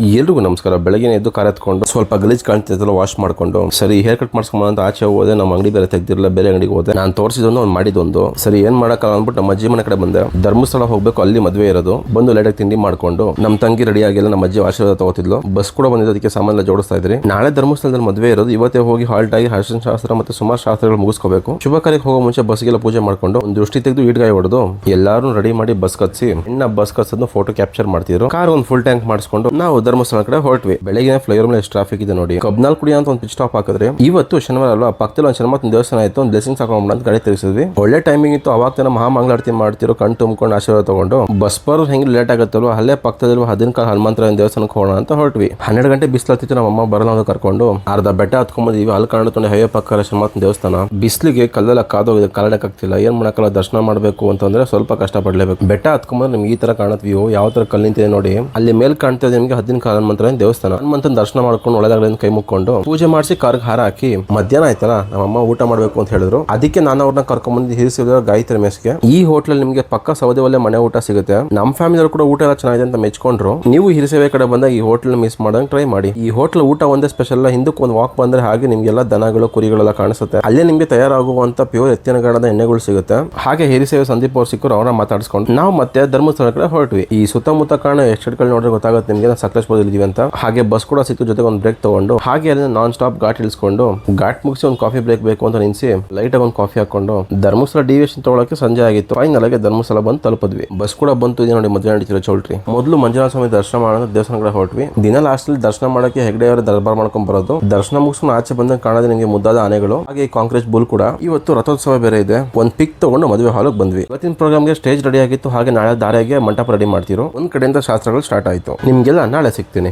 ಎಲ್ರಿಗೂ ನಮಸ್ಕಾರ. ಬೆಳಗ್ಗೆ ಎದ್ದು ಕಾರ್ ಎತ್ಕೊಂಡು ಸ್ವಲ್ಪ ಗಲೀಜ್ ಕಾಣ್ತಿದ್ದಲ್ಲ ವಾಶ್ ಮಾಡ್ಕೊಂಡು ಸರಿ ಹೇರ್ ಕಟ್ ಮಾಡ್ಸ್ಕೊಂಡ್ ಅಂತ ಆಚೆ ಹೋದೆ. ನಮ್ಮ ಅಂಗಡಿ ಬೇರೆ ತೆಗ್ದಿರಲ್ಲ, ಬೇರೆ ಅಂಗಡಿಗೆ ಹೋದೆ. ನಾನು ತೋರಿಸಿದೊಂದು ಅವ್ನು ಮಾಡಿದೊಂದು ಸರಿ ಏನ್ ಮಾಡಕ್ಕಲ್ಲ ಅಂದ್ಬಿಟ್ಟು ನಮ್ಮ ಅಜ್ಜಿ ಮನೆ ಕಡೆ ಬಂದೆ. ಧರ್ಮಸ್ಥಳ ಹೋಗ್ಬೇಕು, ಅಲ್ಲಿ ಮದುವೆ ಇರೋದು. ಬಂದು ಲೇಟಾಗಿ ತಿಂಡಿ ಮಾಡ್ಕೊಂಡು ನಮ್ಮ ತಂಗಿ ರೆಡಿ ಆಗಿಲ್ಲ, ನಮ್ಮ ಅಜ್ಜಿ ಆಶೀರ್ವಾದ ತಗೋತಿದ್ಲು. ಬಸ್ ಕೂಡ ಬಂದಿದ್ದು, ಅದಕ್ಕೆ ಸಾಮಾನ್ಯ ಜೋಡಿಸ್ತಾ ಇದ್ರಿ. ನಾಳೆ ಧರ್ಮಸ್ಥಳದಲ್ಲಿ ಮದುವೆ ಇರೋದು, ಇವತ್ತೇ ಹೋಗಿ ಹಾಲ್ಟ್ ಆಗಿ ಹರ್ಷನ್ ಶಾಸ್ತ್ರ ಮತ್ತೆ ಸುಮಾರು ಶಾಸ್ತ್ರಗಳು ಮುಗಿಸ್ಕೋಬೇಕು. ಶುಭ ಕಾರ್ಯಕ್ಕೆ ಹೋಗೋ ಮುಂಚೆ ಬಸ್ಗೆಲ್ಲ ಪೂಜೆ ಮಾಡ್ಕೊಂಡು ಒಂದು ದೃಷ್ಟಿ ತೆಗೆದು ಈಡ್ಗಾಯಿ ಹೊಡೆದು ಎಲ್ಲಾರು ರೆಡಿ ಮಾಡಿ ಬಸ್ ಕತ್ಸಿ ಇನ್ನ ಬಸ್ ಕತ್ಸೋದನ್ನ ಫೋಟೋ ಕ್ಯಾಪ್ಚರ್ ಮಾಡ್ತಿದ್ರು. ಕಾರ್ ಒಂದು ಫುಲ್ ಟ್ಯಾಂಕ್ ಮಾಡಿಸ್ಕೊಂಡು ನಾವು ಧರ್ಮಸ್ಥಳ ಕಡೆ ಹೊರಟ್ವಿ. ಬೆಳಗ್ಗೆ ಫ್ಲೈಓವರ್ ಮೇಲೆ ಎಷ್ಟು ಟ್ರಾಫಿಕ್ ಇದೆ ನೋಡಿ. ಕಬ್ನಾಲ್ ಕುಡಿ ಅಂತ ಒಂದು ಪಿಚ್ ಸ್ಟಾಪ್ ಹಾಕಿದ್ರೆ ಇವತ್ತು ಶನಿವಾರ ಅಲ್ವಾ, ಪಕ್ಕದಲ್ಲಿ ಒಂದು ಶನಿವಾರ ದೇವಸ್ಥಾನ ಆಯ್ತು, ಒಂದು ಬ್ಲೆಸಿಂಗ್ಸ್ ಹಾಕೊಂಡ್ ಅಂತ ಗಾಡಿ ತಿರುಗಿಸಿದ್ವಿ. ಒಳ್ಳೆ ಟೈಮಿಂಗ್ ಇತ್ತು. ಅವಾಗ ತನ ಮಹಾಮಂಗಳಾರತಿ ಮಾಡ್ತಿರೋ, ಕಣ್ ತುಂಬ್ಕೊಂಡು ಆಶೀರ್ವಾದ ತಗೊಂಡು ಬಸ್ ಬರೋದು ಹೆಂಗೆ ಲೇಟ್ ಆಗುತ್ತಲ್ವ, ಅಲ್ಲೇ ಪಕ್ಕದಲ್ಲಿ 14 ಹನುಮಂತರಾಯನ ದೇವಸ್ಥಾನಕ್ಕೆ ಹೋಗೋಣ ಅಂತ ಹೊರಟ್ವಿ. 12 ಗಂಟೆ ಬಿಸಿಲತ್ತಿತ್ತು. ನಮ್ಮ ಅಮ್ಮ ಬರಲ್ಲ ಅಂತ ಕರ್ಕೊಂಡು ಅರ್ಧ ಬೆಟ್ಟ ಹತ್ಕೊಂಡ್ಬಂದಿದ್ವಿ. ಅಲ್ಲಿ ಕಾಣುತ್ತೆ ಹೈವೇ ಪಕ್ಕ ಶನಿವಾರ ದೇವಸ್ಥಾನ. ಬಿಸಿಲಿಗೆ ಕಲ್ಲೆಲ್ಲ ಕಾದೋಗಿದೆ, ಕಾಲಡಕ್ಕಾಗ್ತಿಲ್ಲ. ಏನ್ ಮಾಡಕ್ಕಲ್ಲ, ದರ್ಶನ ಮಾಡಬೇಕು ಅಂತಂದ್ರೆ ಸ್ವಲ್ಪ ಕಷ್ಟ ಪಡ್ಲೇಬೇಕು. ಬೆಟ್ಟ ಹತ್ಕೊಂಡ್ಬಂದ್ರೆ ನಿಮ್ಗೆ ಈ ತರ ಕಾಣುತ್ತೆ ವ್ಯೂ, ಯಾವ ತರ ಕಲ್ಲು ನಿಂತಿದೆ ನೋಡಿ. ಅಲ್ಲಿ ಮೇಲೆ ಕಾಣ್ತಾ ಇದೆ ನಿಮ್ಗೆ 14 ಹನುಮಂತರಾಯನ ದೇವಸ್ಥಾನ. ಹನುಮಂತನ ದರ್ಶನ ಮಾಡ್ಕೊಂಡು ಒಳಗಡೆ ಕೈ ಮುಕ್ಕೊಂಡು ಪೂಜೆ ಮಾಡಿಸಿ ಕಾರ್ಗೆ ಹಾರ ಹಾಕಿ ಮಧ್ಯಾಹ್ನ ಆಯ್ತಲ್ಲ, ನಮ್ಮಮ್ಮ ಊಟ ಮಾಡಬೇಕು ಅಂತ ಹೇಳಿದ್ರು. ಅದಕ್ಕೆ ನಾನು ಅವ್ರನ್ನ ಕರ್ಕೊಂಡ್ಬಂದು ಹಿರಿಸಿದ ಗಾಯತ್ರಿ ಮೆಸ್ಗೆ. ಈ ಹೋಟ್ಲಲ್ಲಿ ನಿಮ್ಗೆ ಪಕ್ಕ ಸೌದೆ ಒಲೆ ಮನೆ ಊಟ ಸಿಗುತ್ತೆ. ನಮ್ಮ ಫ್ಯಾಮಿಲಿ ಕೂಡ ಊಟ ಎಲ್ಲ ಚೆನ್ನಾಗಿದೆ ಅಂತ ಮೆಚ್ಕೊಂಡ್ರು. ನೀವು ಹಿರಿಸೇವೆ ಕಡೆ ಬಂದಾಗ ಈ ಹೋಟ್ಲ್ ಮಿಸ್ ಮಾಡಂಗ್ ಟ್ರೈ ಮಾಡಿ. ಈ ಹೋಟ್ಲ್ ಊಟ ಒಂದೇ ಸ್ಪೆಷಲ್. ಹಿಂದಕ್ಕೆ ಒಂದು ವಾಕ್ ಬಂದ್ರೆ ಹಾಗೆ ನಿಮ್ಗೆಲ್ಲ ದನಗಳು ಕುರಿಗಳೆಲ್ಲ ಕಾಣಿಸುತ್ತೆ. ಅಲ್ಲೇ ನಿಮ್ಗೆ ತಯಾರಾಗುವಂತ ಪ್ಯೂರ್ ಎತ್ತಿನ ಗಾಣದ ಎಣ್ಣೆಗಳು ಸಿಗುತ್ತೆ. ಹಾಗೆ ಹಿರಿಸೇವೆ ಸಂದೀಪ್ ಅವ್ರು ಸಿಕ್ಕರು, ಅವ್ರನ್ನ ಮಾತಾಡಿಸ್ಕೊಂಡು ನಾವು ಮತ್ತೆ ಧರ್ಮಸ್ಥಳ ಕಡೆ ಹೊರಟ್ವಿ. ಈ ಸುತ್ತಮುತ್ತ ಕಾರಣ ಎಷ್ಟುಗಳು ನೋಡ್ರೆ ಗೊತ್ತಾಗುತ್ತೆ ನಿಮ್ಗೆ ಸಕಲೇಶ್ಪುರ ಇದೀವಿ ಅಂತ. ಹಾಗೆ ಬಸ್ ಕೂಡ ಸಿಕ್ಕು, ಜೊತೆಗೆ ಒಂದು ಬ್ರೇಕ್ ತಗೊಂಡು ಹಾಗೆ ಅಲ್ಲಿ ನಾನ್ ಸ್ಟಾಪ್ ಘಾಟ್ ಇಳಿಸ್ಕೊಂಡು ಘಾಟ್ ಮುಗಿಸಿ ಒಂದು ಕಾಫಿ ಬ್ರೇಕ್ ಬೇಕು ಅಂತ ನಿನ್ಸಿ ಲೈಟ್ ಆಗಿ ಒಂದು ಕಾಫಿ ಹಾಕೊಂಡು ಧರ್ಮಸ್ಥಳ ಡಿವಿಯೇಷನ್ ತಗೊಳಕ್ಕೆ ಸಂಜೆ ಆಗಿತ್ತು. ಫೈನಲ್ ಆಗಿ ಧರ್ಮಸ್ಥಳ ಬಂದು ತಲುಪಿದ್ವಿ. ಬಸ್ ಕೂಡ ಬಂತು. ಇದೆ ನೋಡಿ ಮದುವೆ ನಡೀತಿರೋ ಚೌಲ್ಟ್ರಿ. ಮೊದಲು ಮಂಜುನಾಥ ಸ್ವಾಮಿ ದರ್ಶನ ಮಾಡೋಣ ದೇವಸ್ಥಾನ ಕಡೆ ಹೊರಟ್ವಿ. ದಿನ ಲಾಸ್ಟ್ ಅಲ್ಲಿ ದರ್ಶನ ಮಾಡಕ್ಕೆ ಹೆಗ್ಡೆ ಅವರ ದರ್ಬಾರ್ ಮಾಡ್ಕೊಂಡ್ ಬರೋದು. ದರ್ಶನ ಮುಗಿಸ್ಕೊಂಡು ಆಚೆ ಬಂದಾಗ ಕಾಣೋದು ನಿಮಗೆ ಮುದ್ದಾದ ಆನೆಗಳು, ಹಾಗೆ ಕಾಂಕ್ರೀಟ್ ಬುಲ್ ಕೂಡ. ಇವತ್ತು ರಥೋತ್ಸವ ಬೇರೆ ಇದೆ. ಒಂದು ಪಿಕ್ ತಗೊಂಡು ಮದುವೆ ಹಾಲ್ಗೆ ಬಂದ್ವಿ. ಇವತ್ತಿನ ಪ್ರೋಗ್ರಾಮ್ಗೆ ಸ್ಟೇಜ್ ರೆಡಿ ಆಗಿತ್ತು. ಹಾಗೆ ನಾಳೆ ದಾರಿಗೆ ಮಂಟಪ ರೆಡಿ ಮಾಡ್ತಿರೋ. ಒಂದ್ ಕಡೆಯಿಂದ ಶಾಸ್ತ್ರಗಳು ಸ್ಟಾರ್ಟ್ ಆಯ್ತು. ನಿಮ್ಗೆಲ್ಲ ನಾಳೆ ಸಿಗ್ತೀನಿ.